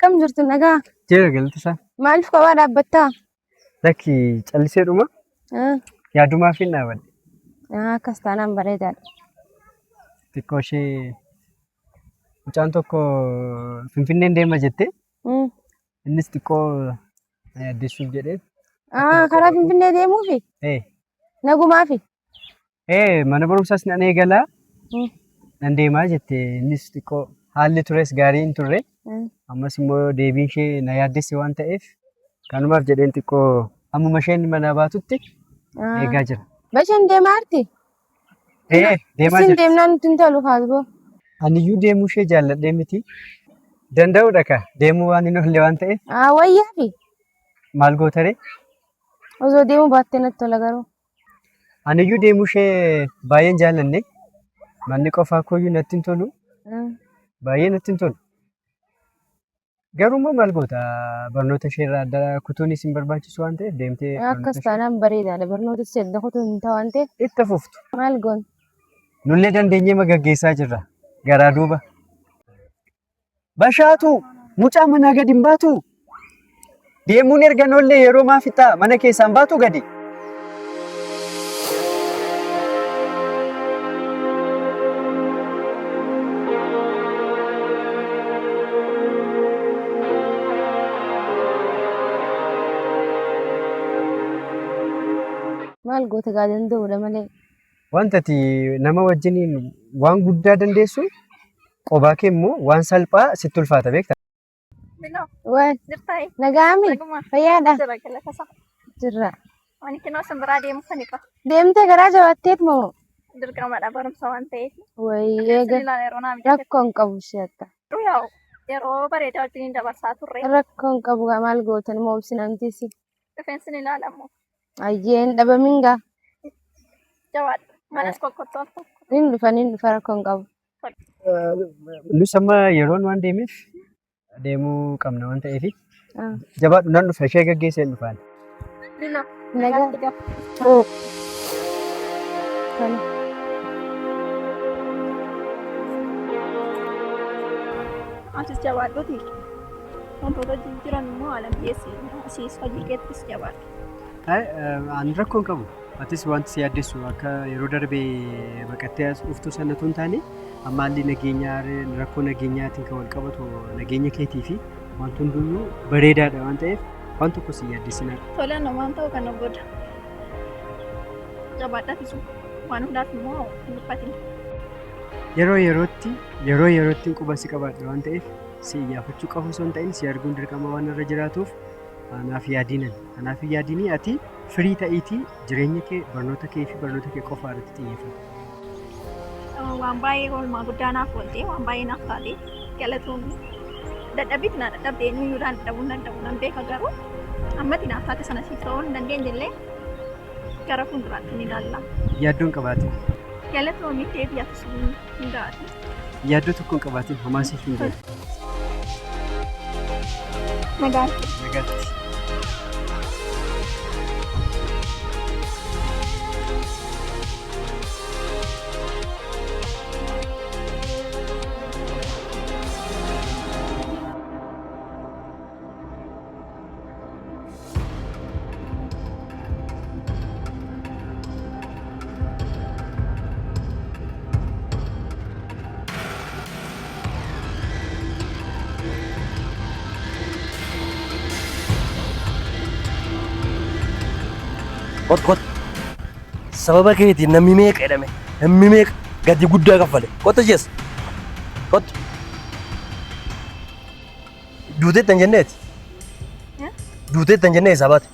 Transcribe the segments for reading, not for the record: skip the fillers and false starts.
akkam jirtu nagaa? Jira galtisa. Maaliif kophaa dhaabbattaa? Lakki callisee dhuma. Yaadumaaf hin dhaabadhe. Akkas taanaan bareedaadha. Xiqqoo ishee mucaan tokko Finfinneen deema jettee innis xiqqoo yaaddeessuuf jedhee. Karaa Finfinnee deemuufi? Nagumaafi? Mana barumsaas nan eegalaa. Nan deemaa jettee innis xiqqoo haalli tures gaarii hin turre. Ammas immoo deebiin ishee na yaaddesse waan ta'eef kanumaaf jedheen xiqqoo ammuma isheen mana baatutti eegaa jira. Basheen deemaa jirti? Deemaa Isin deemnaan nutti hin tolu faasboo. Aniyyuu deemuu ishee jaalladhee miti. Danda'uudha ka deemuu waan hin oolle waan ta'eef. Wayyaafi? Maal gootaree? Osoo deemuu baattee natti tola garuu. Aniyyuu deemuu ishee baay'een jaallanne. Manni qofaa kooyyuu natti hin tolu. Baay'ee natti hin tolu. Garuu immoo maal goota barnoota ishee irraa adda kutuunis hin barbaachisu waan ta'eef deemtee. Akkas taanaan bareedaadha. Barnoota ishee adda kutuun hin ta'u waan ta'eef. Itti fuftu. Maal goon? Nullee dandeenyee magaggeessaa jirra. Garaa duuba. Bashaatu mucaa manaa gadi hin baatu. Deemuun erga noollee yeroo maafixaa mana keessaan baatu gadi. Maal goota gaa danda'uudha malee. Wantati nama wajjiniin waan guddaa dandeessu qobaa kee immoo waan salphaa sitti ulfaata beektaa? Waan nagaami fayyaadha. Jirra. Ani kinoo simbiraa deemuu kan qaba. Deemtee garaa jabaatteet moo? Dirqamadha barumsa waan ta'eef. Wayii rakkoo hin qabu ishee akka. Yeroo bareedaa wajjin dabarsaa turre. Rakkoo hin qabu maal gootan moo obsinamtiisi? Rifeensi ni ilaalamu. Ayyeen dhabamingaa. Jabaadha. Manas kokkottoon tokko. Inni dhufa rakkoo hin qabu. Nus amma yeroon waan deemeef deemuu qabna waan ta'eef jabaadhu nan dhufa ishee gaggeessee hin dhufaan. Nagaa. Asis jabaadhuuti. Wantoota jijjiiran immoo haala mijeessee asiis hojii keettis jabaadhu. Ani rakkoo hin qabu. Atis wanti si yaaddeessu akka yeroo darbee baqattee as dhuftu sanatu hin taane amma haalli nageenyaa rakkoo nageenyaatiin kan wal qabatu nageenya keetii fi wanti hundumaa bareedaadha waan ta'eef waan tokko si yaaddeessinaa. Tolaan waan ta'u kana booda jabaadhaatisu waan hundaaf immoo hin dhiphatin. Yeroo yerootti quba si qabaadha waan ta'eef si iyyaafachuu qabu osoo hin ta'in si arguun dirqama waan irra jiraatuuf anaaf yaadinii ati firii ta'iitii jireenya kee barnoota kee fi barnoota kee qofa irratti xiyyeeffatu. Waan baay'ee oolmaa guddaa naaf oolte waan baay'ee naaf taate galatoomni dadhabbiitti na dadhabdee nuyyuudhaan dadhabuu nan beeka garuu ammatti naaf taate sana siif ta'uu hin dandeenye illee gara fuulduraatti ni ilaalla. Yaaddoon qabaatin. Galatoomni ta'eef yaaddu hin gaati. Yaaddoo tokko hin qabaatin hamaa siif hin galu. Nagaatti. Kot sababa keetiin namni meeqa jedhame namni meeqa gadi guddaa kaffale qotta jees qot duuteettan jenneeti sabaati.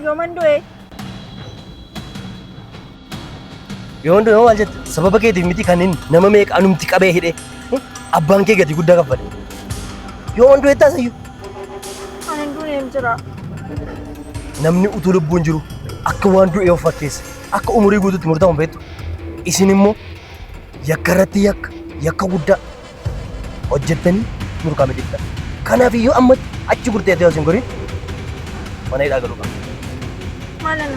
Yooman du'e. Yooman du'e maal jette sababa keetiif miti kan inni nama meeqa anumti qabee hidhee abbaan kee gadi guddaa kaffale. Yooman du'e taasayyuu. Ani du'eem jira. Namni utuu lubbuun jiru akka waan du'e of fakkeessa akka umurii guutuutti murtaa'uun beektu isin immoo yakka irratti yakka guddaa hojjettanii murqaame dibda. Kanaaf iyyuu amma achi gurteettee yoo isin godhin mana hidhaa galuu qaba.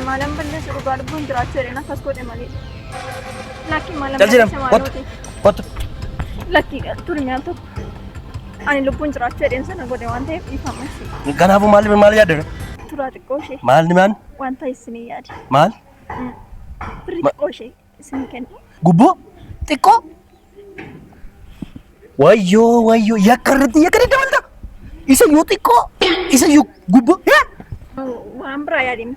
Maalan balleessu dhugaa lubbuun jiraachuu jedheen akkas godhe malee. Lakki maalan balleesse maaloote. Kottu. Lakki turmiyaan tokko. Ani lubbuun jiraachuu edeen sana godhe waan ta'eef dhiifamasi. Kanaafuu maal yaadda? Turaa xiqqoo ishee. Maal? Wanta isinii yaada. Maal? Birrii xiqqoo ishee isin kennu. Gubboo? Xiqqoo? Wayyoo yakkarratti dabalta. Isa yoo xiqqoo, isa yoo gubboo. Waan biraa yaadeen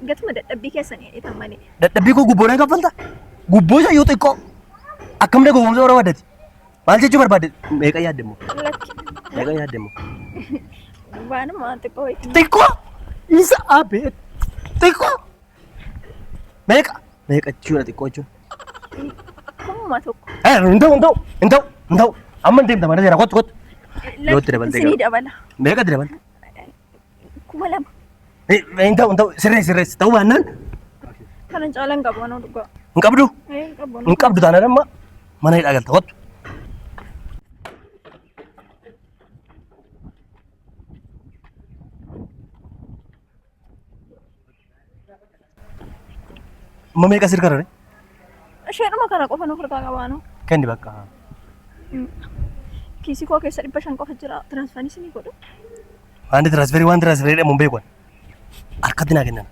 gatuma dadhabbii keessanii jedhetan malee. Dadhabbii koo gubboo na kaffalta? Gubboo isa yoo xiqqoo. Akkamidha gowwoomsa barbaadati? Maal jechuu barbaadde? Meeqa yaaddemoo? Meeqa yaaddemoo? Waanuma xiqqoo wayii. Xiqqoo? Isa abeet. Xiqqoo? Meeqa jechuudha xiqqoo jechuun? Kumuma tokko. Hin ta'u. Amma deemta mana seera kottu. Yoo itti dabalte isinii dabala. Meeqa itti dabalte? 2,000. Hin ta'u. Sirreessi ta'uu baannaan. Kanan caalan qabu waan dhugaa. Hin qabdu? Hin qabdu taanaan amma mana hidhaa galta kottu. Amma meeqa sirka rare? Isheedhuma kana qofa nuuf harkaa qabaanu. Kenni bakka. Kiisii koo keessa 500 qofa jira. Tiraansfarii isinii godhu. Waan tiraansfarii dhamuun beekwan. Harkatti naa kennan.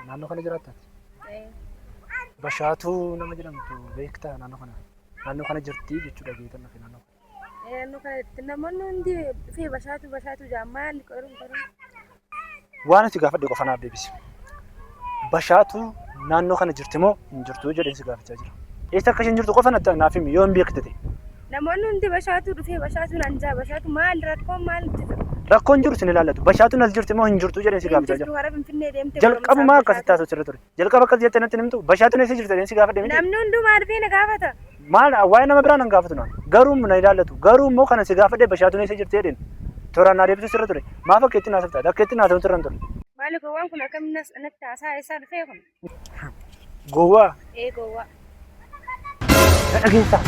Naannoo kana jiraattaa? Bashaatu nama jedhamtu beektaa naannoo kana? Naannoo kana jirti jechuudha geetan nafe naannoo kana. Naannoo kanatti namoonni hundi dhufee bashaatu jaammaal qorun. Waan ati gaafadhe qofa naaf deebisi. Bashaatu naannoo kana jirti moo hin jirtu jedhee si gaafachaa jira. Eessa akka isheen jirtu qofa naaf himi yoo hin beekte ta'e. Namoonni hundi bashaatu dhufee bashaatu anjaa bashaatu maal rakkoon maal jira? Rakkoon jiru sin ilaallatu. Bashaatuun as jirti moo hin jirtu jedhee si gaafachaa jira. Warra Finfinnee deemtee Jalqabumaa akkasitti taasisuu sirra ture. Jalqaba akkas jettee natti himtu bashaatuun eessa jirti jedhee si gaafadhe miti. namni hundumaa dhufee na gaafata. Maal waa'ee nama biraa nan gaafatu naan. Garuu na ilaallatu. Garuu immoo kana si gaafadhe bashaatuun eessa jirti jedheen. Tooraan naa deebisuu sirra ture. Maaf akkeetti naasif taate akkeetti naasif turre ture. Maali gowwaan kun akkamiin natti haasaa isaa dhufee kun? Gowwaa. Gowwaa. Dhageessa.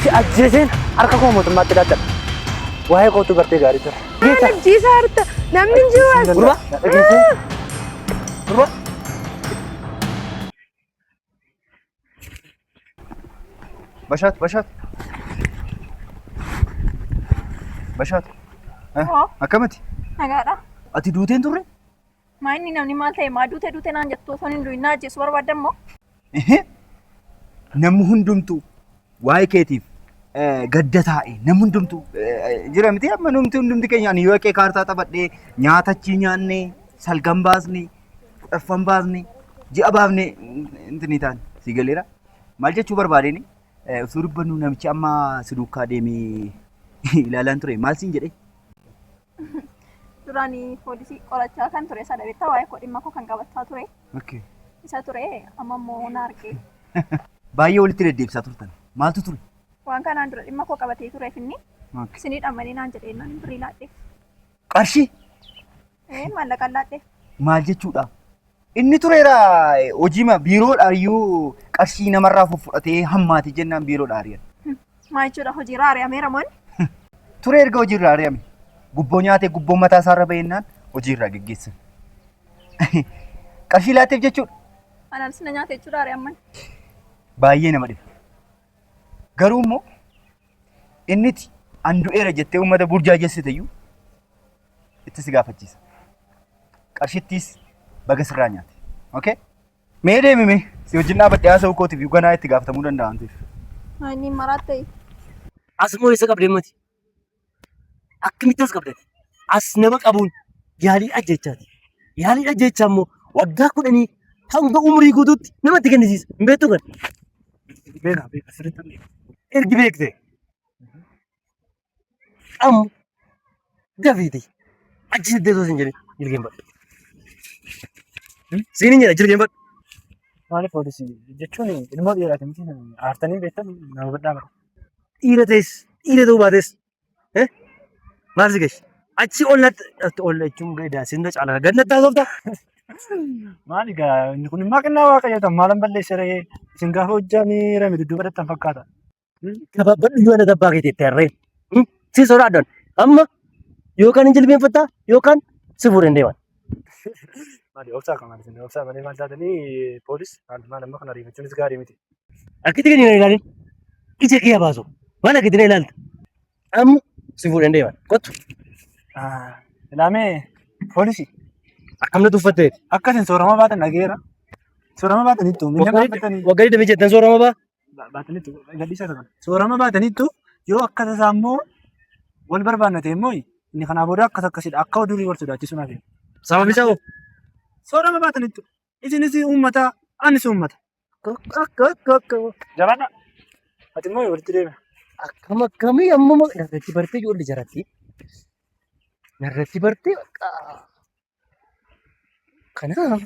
Si ajjeeseen harka koo mootummaatti laatadha. Waa'ee kootu bartee gaarii ture. Ajjiisaa harta namni jiru as. Gurba. Dhageesseen. Gurba. Bashaat. Akkamati? Nagaadha. Ati duuteen turre? Maa inni namni maal ta'e maa duute naan jettu osoo hin du'in ajjeesu barbaadda immoo? Namni hundumtuu waa'ee keetiif gadda taa'e namni hundumtuu jira miti amma hundumti keenya yoo kee kaartaa taphadhee nyaatachii nyaannee salgan baasnee fudhaffan baasnee ji'a baafnee intini ta'an si galeera. Maal jechuu barbaadeen osoo dubbannu namichi amma si duukaa deemee ilaalaan ture maal siin jedhee? Duraan poolisii qorachaa kan ture isa dhabeetta waa'ee koo dhimma koo kan qabachaa ture. Isa ture amma immoo na argee. Baay'ee walitti deddeebisaa turtan. Maaltu ture? Waan kanaan dura dhimma koo qabatee tureef inni isinii dhamanii naan jedhee naan birrii laadheef. Qarshii? Maallaqaan laadheef. Maal jechuudha? Inni tureera hojiima biiroodhaa iyyuu qarshii namarraa fudhatee hammaati jennaan biiroodhaa ari'an. Maal jechuudha hojiirraa ari'ameera moon? Ture erga hojiirraa ari'ame. Gubboo nyaatee gubboo mataa isaarra baheennaan hojiirraa geggeessan. Qarshii laatteef jechuudha. Anaan sina nyaatee jechuudha ari'amman. Baay'ee nama dhiba. Garuu immoo inniti andu'eera jettee uummata burjaajessite iyyuu itti si gaafachiisa. Qarshittiis baga sirraa nyaate. Okay? Mee deemime si wajjin dhaabadhee haasa'uu kootiif ganaa itti gaafatamuu danda'a waan ta'eef. Inni maraat ta'e. Asmoo isa qabdee mati. Akkamitti as qabdate? As nama qabuun yaaliidha jechaati. Yaaliidha jecha immoo waggaa 10 hanga umurii guutuutti namatti kennisiisa. Hin beektu kan? Beeka sirriitti beeka. Ergi beekte. Ammoo dafiiti. Achi siddee osoo hin jedhin jilgeen badhu. Siiniin jedha jilgeen badhu. Maaliif poolisii jechuun ilmoo dhiiraati miti aartanii beektan nama badhaa bara. Dhiira ta'es dhiira ta'uu baates maal si gashi? Achi ollachuun gadaa sinna caalaa gannatti haasofta. Maali gaa inni kun immoo kennaa waaqayyoota maalan balleessaree isin gaafa hojjanii rame dudduuba badhattan fakkaata. Gabaabadhu yoo ana tabbaa keetii itti harreen. Si sodaadhaan amma yookaan hin jilbeenfattaa yookaan si fuudhan deeman. Maali obsaa kan maali isin obsaa malee maal taatanii poolis maal amma kana ariifachuunis gaarii miti. Akkitti gadi na ilaalin ija kee baasu waan akkitti na ilaalta amma si fuudhan deeman kottu. Ilaamee poolisii Akkamna tuffattee akkasin soorama baatan dhageera. Soorama baataniittu minna baatanii waggaa damee jettan soorama baa. baataniittu gadhiisaa ta'an. Soorama baataniittu yoo akka tasaa immoo wal barbaannate immoo inni kanaa booda akkas akkasidha akka durii wal sodaachisu naaf. Sababni isaa hoo? Soorama baataniittu isinis uummata anis uummata. Jabaadha. Ati immoo walitti deema. Akkam akkamii amma narratti bartee ijoollee jaratti. Narratti bartee kanaaf.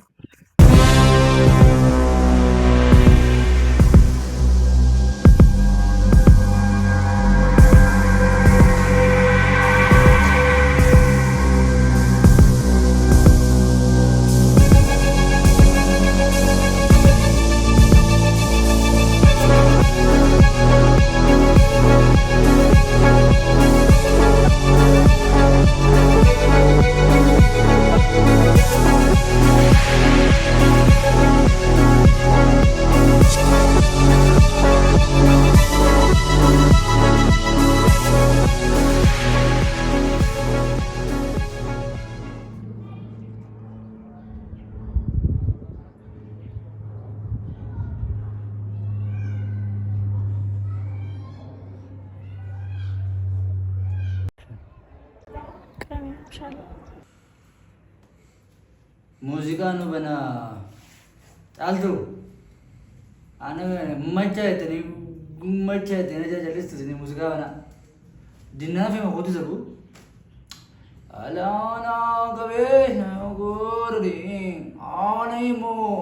Muuziqaan nu bana caaltu ana machaatanii jajalistu muuziqaa bana dinnaa fi makooti darbu alaana qabeenya goorri ana immoo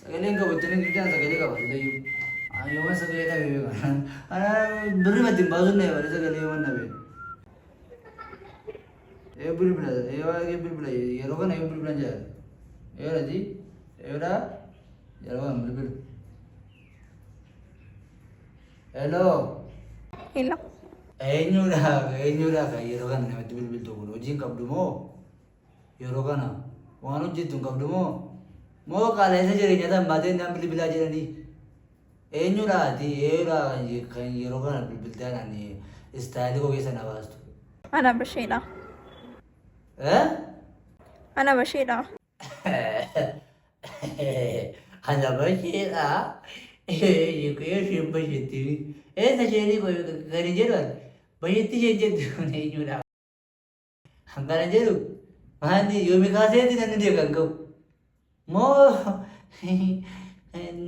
sagaleen qabatanii giddaan sagalee qabatu dayyuu yooma sagalee dhabe ana birri maddiin baasuun na yaabale sagalee waan dhabe. Bilbila bilbila yeroo kana bilbilan jira yeroo ati yeroo kana bilbila hello Hello. eenyudha kan yeroo kana namatti bilbiltu kun hojiin qabdu moo yeroo kana waan hojjettu hin qabdu moo qaala'insa jireenyaa tan baatee naan bilbilaa jiranii eenyudha ati kan yeroo kana bilbiltaan istaayilii koo keessa na baastu. Ana Basheedha. Ana Basheedha. Ana Basheedha. Yeeshiin basheetti. Eessa isheenii kan hin jedhan basheetti isheen jettu kun eenyudha? Kana jedhu maanni yoomi kaaseetti namni deekan qabu moo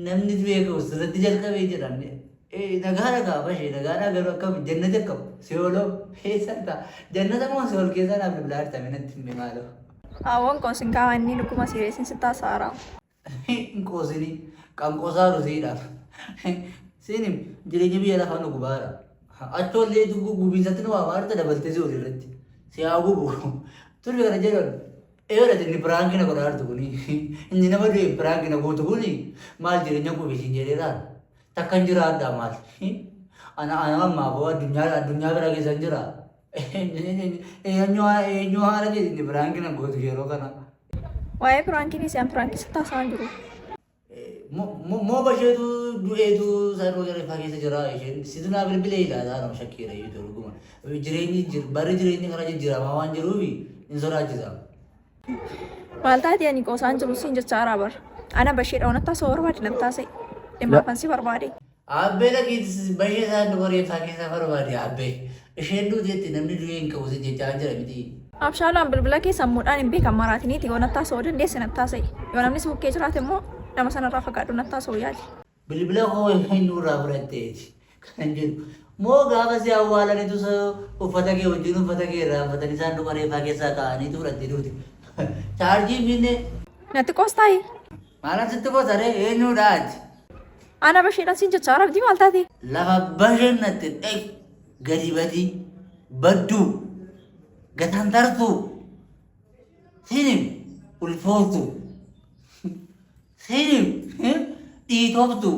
namni beeku sirriitti jalqabee jedhamne nagaadha kaa bashee nagaadha garuu akkam jannata qabu si'ooloo eessan ta'a jannata moo si'ool keessaa naaf bilbilaa artame natti hin maaloo. Awwan qosin kawanni lukuma sireesin sitaa saara. Qosini kan qosaa rusiidhaaf. Sinim jireenya biyya lafaa nu gubaara. Achoollee gubiisatti nu waamaarta dabaltee si olirratti. Si haa gubu. Turbe kana jedhan eeyoodha inni piraangina godhaartu kuni. Inni nama du'e piraangina gootu kuni maal jireenya gubiisin jedheedhaan. Takkan jiraadhaa maal. Ana ammaa boo addunyaa bira keessan jira. Eenyu haala jedhini piraangina gootu yeroo kana. Waa'ee piraankiin isaan piraankiin sitaa isaan jiru. Moo basheetu du'eetu sarara reeffaa keessa jira isheen situ naa bilbilee ilaalaa nama shakkiidha jechuudha dhuguma. Barri jireenyi kana jijjiiramaa waan jiruuf hin sodaachisa. Maal taatee ani qosaan jiru siin jecha araabar. Ana Basheedha wanatti asoo barbaade natti taasise. Dhimma fansi barbaade. Abbee dhaqiitis bashee isaan duba reeffaa keessa barbaade abbee. Isheen duuteetti namni du'ee hin qabu jechaa jira miti. Abshaalaan bilbila kee sammuudhaan hin beekan maraatiniiti yoo natti asoo dandeesse natti taasise. Yoo namni si bukkee jiraate immoo nama sanarraa fagaadhu natti asoo yaali. Bilbila koo hin nurraa fudhatteeti. Kan jedhu moo gaafa si awwaalanitu uffata kee wajjin uffata kee irraa uffatanii isaan duba reeffaa keessaa kaa'aniitu fudhattee duuti. Chaarjiin finne. Natti qoostaayi. Maalaan sitti qoosaree eenyudhaati? Ana Basheedhaan siin jecha arabdii maal taate? Lafa bashannatti dhaqi gadi badi baddu gatantartu sinim ulfootu sinim dhiitoftu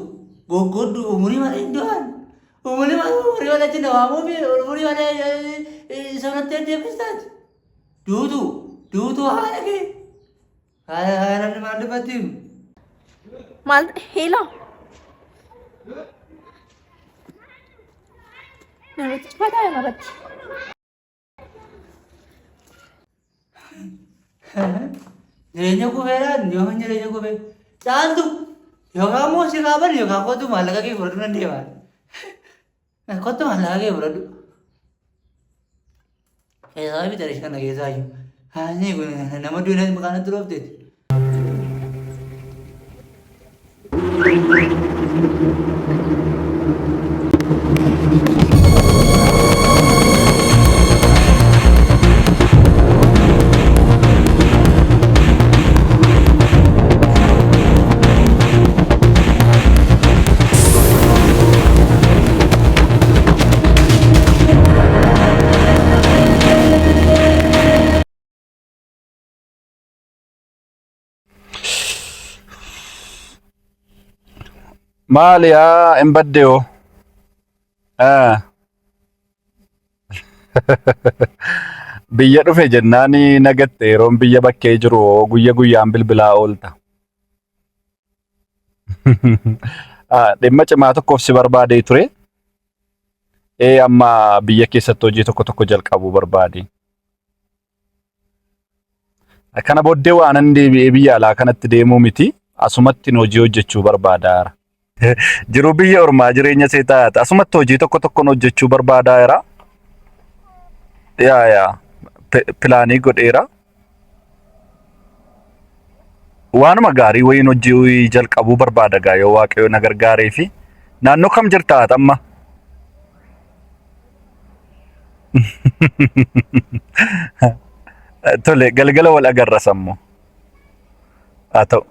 goggoddu umurii malee du'an umurii malee cina waamuu fi umurii malee sanatti deebistaati duutu haala kee haala maal dubbatti Mal hello. Narratti fata ya narratti. Jireenya kufeedhaan yoo hin jireenya kufee caaltu yookaan immoo si qaaban yookaan kottu maallaqa kee fudhatu nan deemaan. Kottu maallaqa kee fudhatu. Keessaa bitare kana keessaa jiru. Haasni kun nama duunaan maqaanatti roofteeti. Maali yaa hin baddeo? Biyya dhufe jennaani nagatte yeroon biyya bakkee jiru guyya guyyaan bilbilaa oolta. Dhimma cimaa tokkoof si barbaadee ture. Amma biyya keessatti hojii tokko jalqabuu barbaade. Kana booddee waan biyya alaa kanatti deemuu miti. Asumatti hojii hojjechuu barbaadaara. Jiru biyya ormaa jireenya see taate asumatti hojii tokko hojjechuu barbaadaara. Yaa pilaanii godheera. Waanuma gaarii wayiin hojii jalqabuu barbaada gaa yoo waaqayyo na gargaaree fi naannoo kam jirta amma? Tole galgala wal agarra sammoo. Haa ta'u.